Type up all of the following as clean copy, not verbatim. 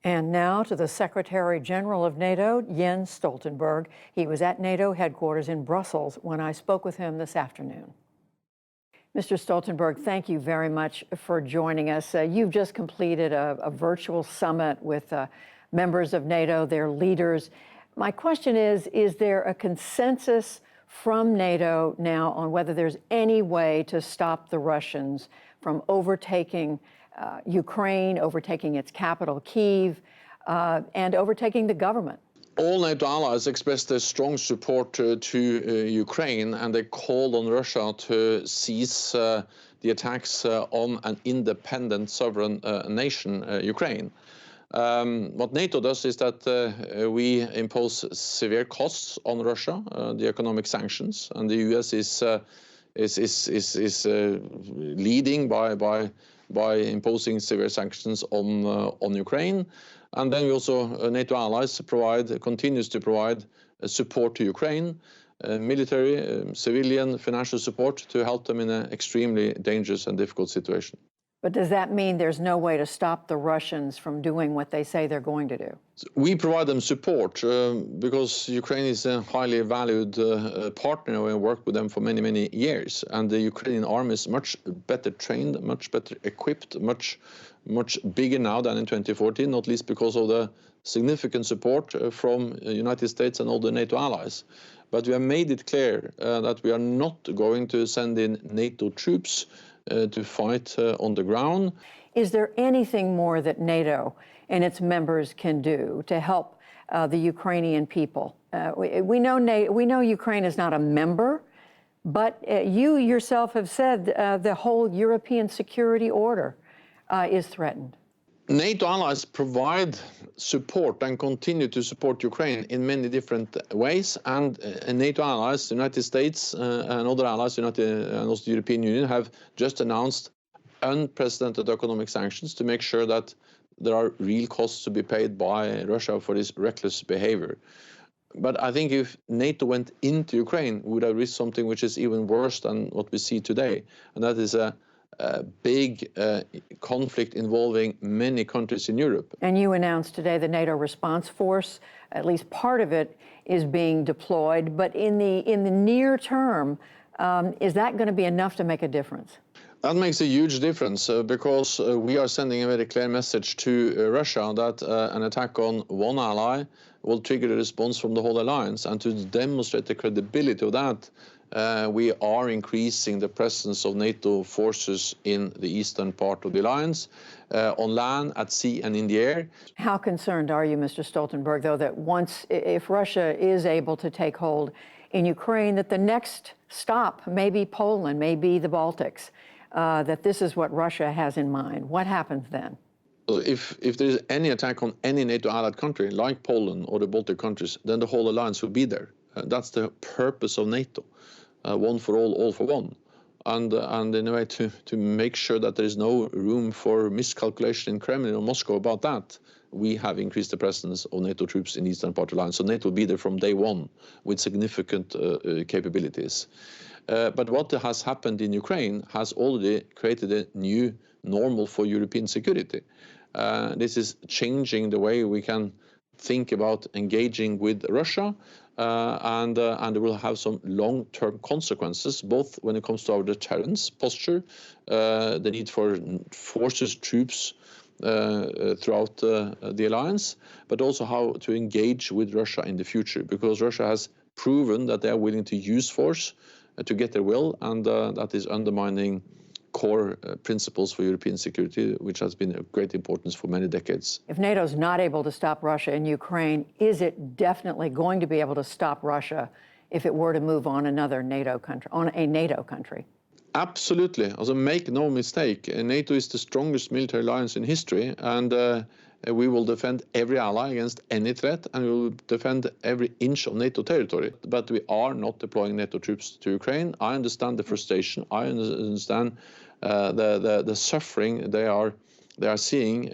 And now to the Secretary General of NATO, Jens Stoltenberg. He was at NATO headquarters in Brussels when I spoke with him this afternoon. Mr. Stoltenberg, thank you very much for joining us. You've just completed a virtual summit with members of NATO, their leaders. My question is there a consensus from NATO now on whether there's any way to stop the Russians from overtaking Ukraine, overtaking its capital, Kyiv, and overtaking the government? All NATO allies expressed their strong support to Ukraine, and they called on Russia to cease the attacks on an independent sovereign nation, Ukraine. What NATO does is that we impose severe costs on Russia, the economic sanctions, and the US is leading by imposing severe sanctions on Ukraine. And then we also, NATO allies continues to provide support to Ukraine, military, civilian, financial support to help them in an extremely dangerous and difficult situation. But does that mean there's no way to stop the Russians from doing what they say they're going to do? We provide them support because Ukraine is a highly valued partner. We have worked with them for many, many years. And the Ukrainian army is much better trained, much better equipped, much bigger now than in 2014, not least because of the significant support from the United States and all the NATO allies. But we have made it clear that we are not going to send in NATO troops to fight on the ground. Is there anything more that NATO and its members can do to help the Ukrainian people? We know Ukraine is not a member, but you yourself have said the whole European security order is threatened. NATO allies provide support and continue to support Ukraine in many different ways, and NATO allies, the United States and other allies, and also the European Union, have just announced unprecedented economic sanctions to make sure that there are real costs to be paid by Russia for this reckless behavior. But I think if NATO went into Ukraine, we would have risked something which is even worse than what we see today, and that is a big conflict involving many countries in Europe. And you announced today the NATO response force, at least part of it is being deployed. But in the near term, is that going to be enough to make a difference? That makes a huge difference because we are sending a very clear message to Russia that an attack on one ally will trigger a response from the whole alliance. And to demonstrate the credibility of that, we are increasing the presence of NATO forces in the eastern part of the alliance, on land, at sea, and in the air. How concerned are you, Mr. Stoltenberg, though, that if Russia is able to take hold in Ukraine, that the next stop may be Poland, may be the Baltics, that this is what Russia has in mind? What happens then? If there is any attack on any NATO allied country, like Poland or the Baltic countries, then the whole alliance will be there. That's the purpose of NATO. One for all for one. And in a way to make sure that there is no room for miscalculation in Kremlin or Moscow about that, we have increased the presence of NATO troops in the eastern part of the alliance. So NATO will be there from day one with significant capabilities. But what has happened in Ukraine has already created a new normal for European security. This is changing the way we can think about engaging with Russia, and it will have some long-term consequences, both when it comes to our deterrence posture, the need for forces, troops throughout the alliance, but also how to engage with Russia in the future, because Russia has proven that they are willing to use force to get their will, and that is undermining core principles for European security, which has been of great importance for many decades. If NATO's not able to stop Russia in Ukraine, is it definitely going to be able to stop Russia if it were to move on another NATO country, on a NATO country? Absolutely. Also, make no mistake, NATO is the strongest military alliance in history, and we will defend every ally against any threat, and we will defend every inch of NATO territory. But we are not deploying NATO troops to Ukraine. I understand the frustration. I understand the suffering they are they are seeing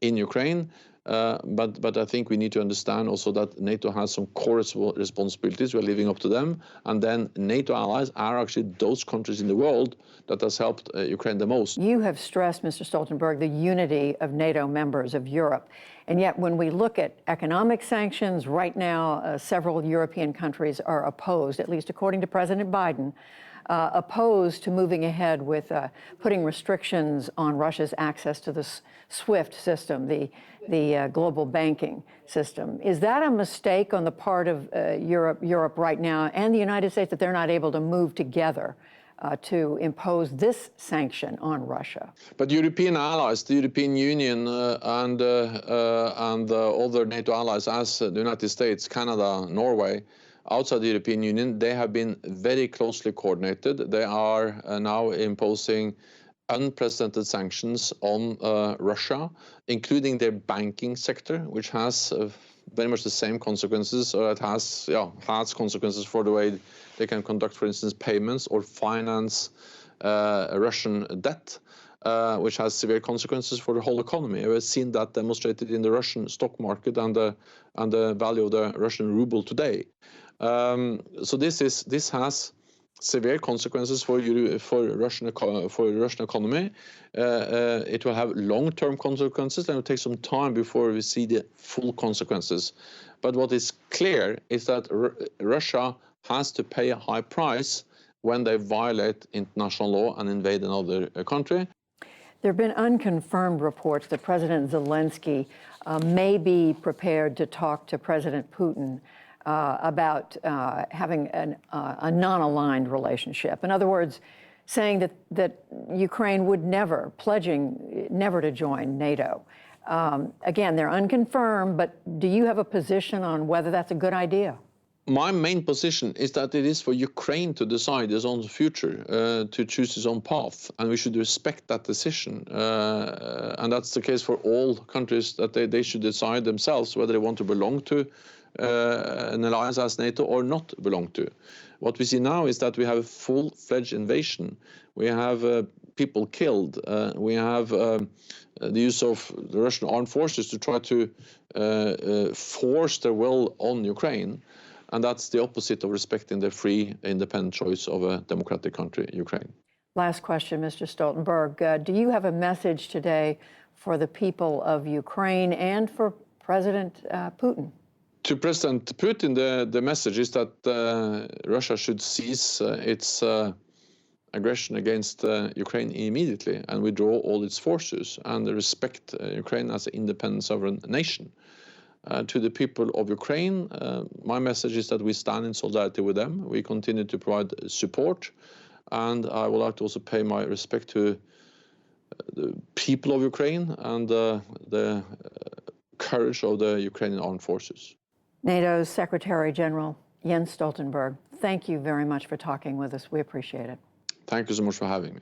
in Ukraine. But I think we need to understand also that NATO has some core responsibilities. We're living up to them. And then NATO allies are actually those countries in the world that has helped Ukraine the most. You have stressed, Mr. Stoltenberg, the unity of NATO members of Europe. And yet when we look at economic sanctions, right now several European countries are opposed, at least according to President Biden, opposed to moving ahead with putting restrictions on Russia's access to the SWIFT system, the global banking system. Is that a mistake on the part of Europe right now and the United States that they're not able to move together to impose this sanction on Russia? But European allies, the European Union and other NATO allies, as the United States, Canada, Norway, outside the European Union, they have been very closely coordinated. They are now imposing unprecedented sanctions on Russia, including their banking sector, which has very much the same consequences, or it has consequences for the way they can conduct, for instance, payments or finance Russian debt, which has severe consequences for the whole economy. We've seen that demonstrated in the Russian stock market and the value of the Russian ruble today. So this has severe consequences for Russian economy. It will have long-term consequences, and it will take some time before we see the full consequences. But what is clear is that Russia has to pay a high price when they violate international law and invade another country. There have been unconfirmed reports that President Zelensky may be prepared to talk to President Putin about having a non-aligned relationship. In other words, saying that Ukraine would pledging never to join NATO. Again, they're unconfirmed, but do you have a position on whether that's a good idea? My main position is that it is for Ukraine to decide its own future, to choose its own path, and we should respect that decision. And that's the case for all countries, that they should decide themselves whether they want to belong to an alliance as NATO or not belong to. What we see now is that we have a full-fledged invasion. We have people killed. We have the use of the Russian armed forces to try to force their will on Ukraine. And that's the opposite of respecting the free, independent choice of a democratic country, Ukraine. Last question, Mr. Stoltenberg. Do you have a message today for the people of Ukraine and for President Putin? To President Putin, the message is that Russia should cease its aggression against Ukraine immediately and withdraw all its forces and respect Ukraine as an independent sovereign nation. To the people of Ukraine, my message is that we stand in solidarity with them. We continue to provide support, and I would like to also pay my respect to the people of Ukraine and the courage of the Ukrainian armed forces. NATO's Secretary General Jens Stoltenberg, thank you very much for talking with us. We appreciate it. Thank you so much for having me.